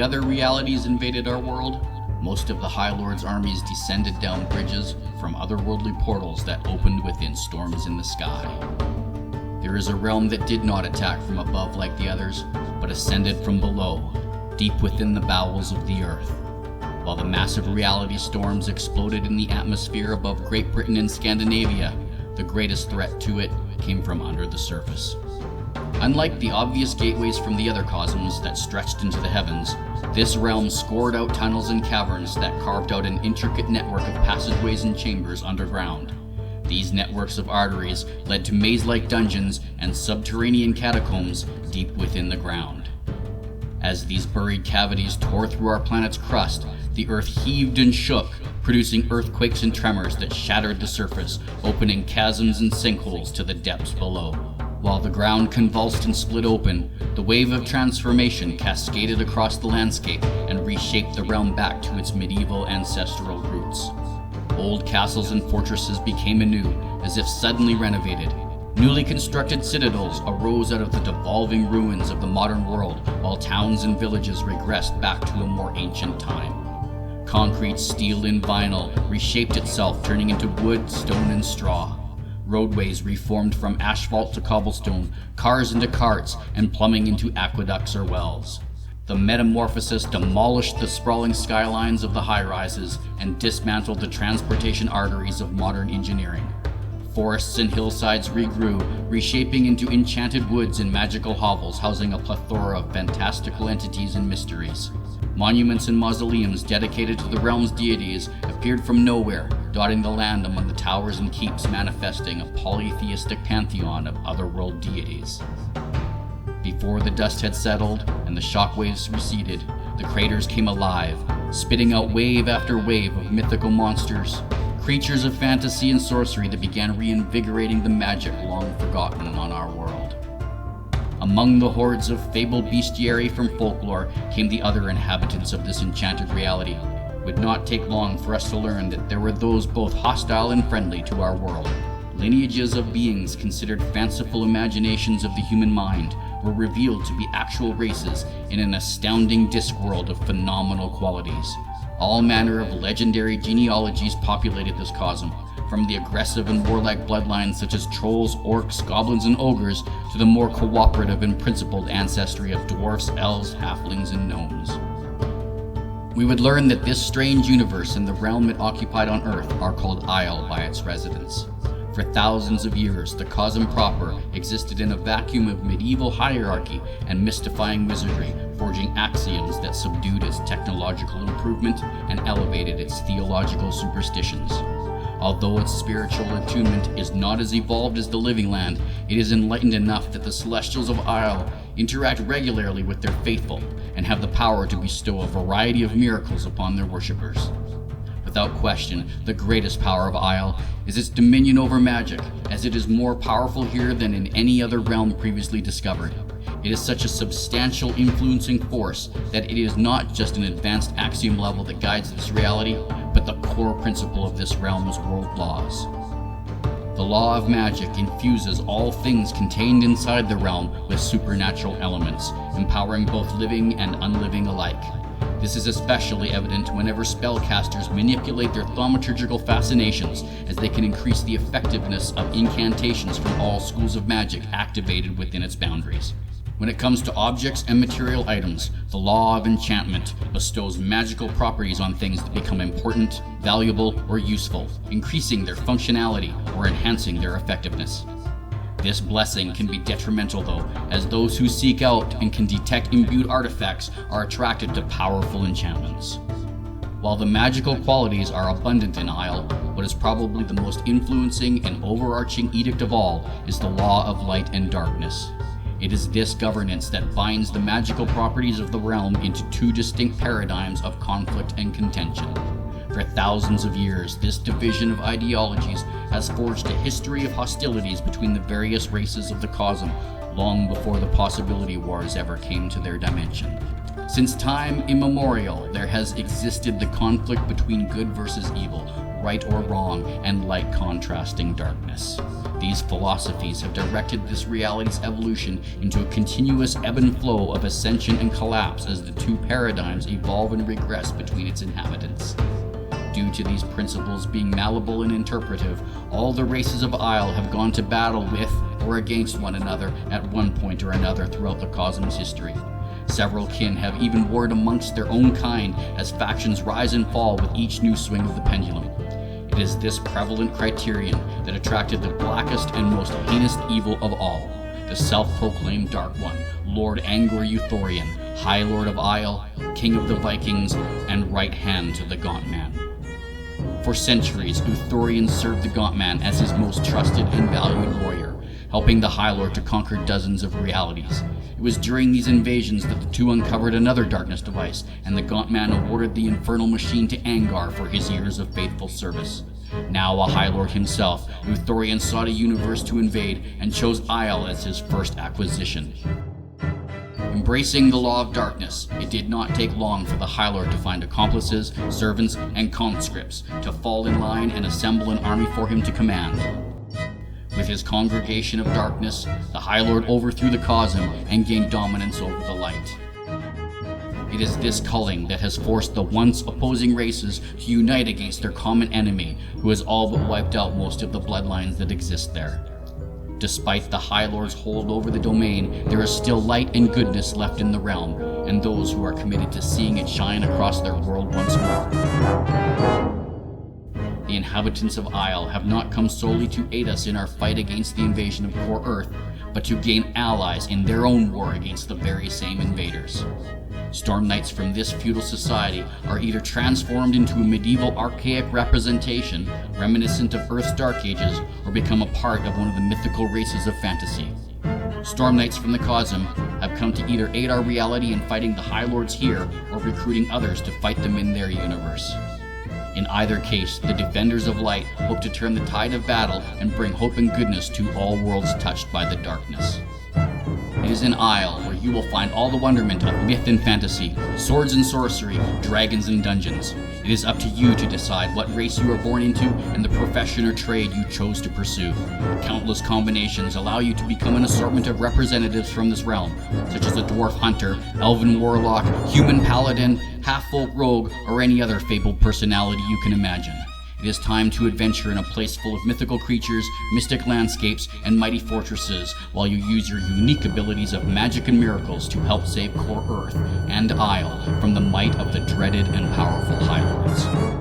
the other realities invaded our world, most of the High Lord's armies descended down bridges from otherworldly portals that opened within storms in the sky. There is a realm that did not attack from above like the others, but ascended from below, deep within the bowels of the earth. While the massive reality storms exploded in the atmosphere above Great Britain and Scandinavia, the greatest threat to it came from under the surface. Unlike the obvious gateways from the other cosms that stretched into the heavens, this realm scored out tunnels and caverns that carved out an intricate network of passageways and chambers underground. These networks of arteries led to maze-like dungeons and subterranean catacombs deep within the ground. As these buried cavities tore through our planet's crust, the Earth heaved and shook, producing earthquakes and tremors that shattered the surface, opening chasms and sinkholes to the depths below. While the ground convulsed and split open, the wave of transformation cascaded across the landscape and reshaped the realm back to its medieval ancestral roots. Old castles and fortresses became anew, as if suddenly renovated. Newly constructed citadels arose out of the devolving ruins of the modern world, while towns and villages regressed back to a more ancient time. Concrete, steel, and vinyl reshaped itself, turning into wood, stone, and straw. Roadways reformed from asphalt to cobblestone, cars into carts, and plumbing into aqueducts or wells. The metamorphosis demolished the sprawling skylines of the high-rises and dismantled the transportation arteries of modern engineering. Forests and hillsides regrew, reshaping into enchanted woods and magical hovels housing a plethora of fantastical entities and mysteries. Monuments and mausoleums dedicated to the realm's deities appeared from nowhere, dotting the land among the towers and keeps, manifesting a polytheistic pantheon of otherworld deities. Before the dust had settled and the shockwaves receded, the craters came alive, spitting out wave after wave of mythical monsters, creatures of fantasy and sorcery that began reinvigorating the magic long forgotten on our world. Among the hordes of fabled bestiary from folklore came the other inhabitants of this enchanted reality. It would not take long for us to learn that there were those both hostile and friendly to our world. Lineages of beings considered fanciful imaginations of the human mind were revealed to be actual races in an astounding discworld of phenomenal qualities. All manner of legendary genealogies populated this cosm, from the aggressive and warlike bloodlines such as trolls, orcs, goblins, and ogres, to the more cooperative and principled ancestry of dwarfs, elves, halflings, and gnomes. We would learn that this strange universe and the realm it occupied on Earth are called Aysle by its residents. For thousands of years, the Cosm proper existed in a vacuum of medieval hierarchy and mystifying wizardry, forging axioms that subdued its technological improvement and elevated its theological superstitions. Although its spiritual attunement is not as evolved as the living land, it is enlightened enough that the Celestials of Aysle interact regularly with their faithful and have the power to bestow a variety of miracles upon their worshippers. Without question, the greatest power of Aysle is its dominion over magic, as it is more powerful here than in any other realm previously discovered. It is such a substantial influencing force that it is not just an advanced axiom level that guides this reality, but the core principle of this realm's world laws. The law of magic infuses all things contained inside the realm with supernatural elements, empowering both living and unliving alike. This is especially evident whenever spellcasters manipulate their thaumaturgical fascinations, as they can increase the effectiveness of incantations from all schools of magic activated within its boundaries. When it comes to objects and material items, the law of enchantment bestows magical properties on things that become important, valuable, or useful, increasing their functionality or enhancing their effectiveness. This blessing can be detrimental though, as those who seek out and can detect imbued artifacts are attracted to powerful enchantments. While the magical qualities are abundant in Aysle, what is probably the most influencing and overarching edict of all is the law of light and darkness. It is this governance that binds the magical properties of the realm into two distinct paradigms of conflict and contention. For thousands of years, this division of ideologies has forged a history of hostilities between the various races of the Cosm, long before the possibility wars ever came to their dimension. Since time immemorial, there has existed the conflict between good versus evil, right or wrong, and light contrasting darkness. These philosophies have directed this reality's evolution into a continuous ebb and flow of ascension and collapse as the two paradigms evolve and regress between its inhabitants. Due to these principles being malleable and interpretive, all the races of Aysle have gone to battle with or against one another at one point or another throughout the Cosm's history. Several kin have even warred amongst their own kind as factions rise and fall with each new swing of the pendulum. It is this prevalent criterion that attracted the blackest and most heinous evil of all, the self-proclaimed Dark One, Lord Angar Uthorion, High Lord of Aysle, King of the Vikings, and right hand to the Gaunt Man. For centuries, Uthorion served the Gaunt Man as his most trusted and valued warrior, helping the High Lord to conquer dozens of realities. It was during these invasions that the two uncovered another darkness device, and the Gaunt Man awarded the infernal machine to Angar for his years of faithful service. Now a High Lord himself, Uthorion sought a universe to invade and chose Aysle as his first acquisition. Embracing the law of darkness, it did not take long for the High Lord to find accomplices, servants, and conscripts to fall in line and assemble an army for him to command. With his congregation of darkness, the High Lord overthrew the Cosm and gained dominance over the light. It is this culling that has forced the once opposing races to unite against their common enemy, who has all but wiped out most of the bloodlines that exist there. Despite the High Lord's hold over the domain, there is still light and goodness left in the realm, and those who are committed to seeing it shine across their world once more. The inhabitants of Aysle have not come solely to aid us in our fight against the invasion of Core Earth, but to gain allies in their own war against the very same invaders. Storm Knights from this feudal society are either transformed into a medieval archaic representation, reminiscent of Earth's Dark Ages, or become a part of one of the mythical races of fantasy. Storm Knights from the Cosm have come to either aid our reality in fighting the High Lords here, or recruiting others to fight them in their universe. In either case, the Defenders of Light hope to turn the tide of battle and bring hope and goodness to all worlds touched by the darkness. It is in Aysle where you will find all the wonderment of myth and fantasy, swords and sorcery, dragons and dungeons. It is up to you to decide what race you are born into and the profession or trade you chose to pursue. Countless combinations allow you to become an assortment of representatives from this realm, such as a dwarf hunter, elven warlock, human paladin, half-folk rogue, or any other fabled personality you can imagine. It is time to adventure in a place full of mythical creatures, mystic landscapes, and mighty fortresses, while you use your unique abilities of magic and miracles to help save Core Earth and Aysle from the might of the dreaded and powerful High Lords.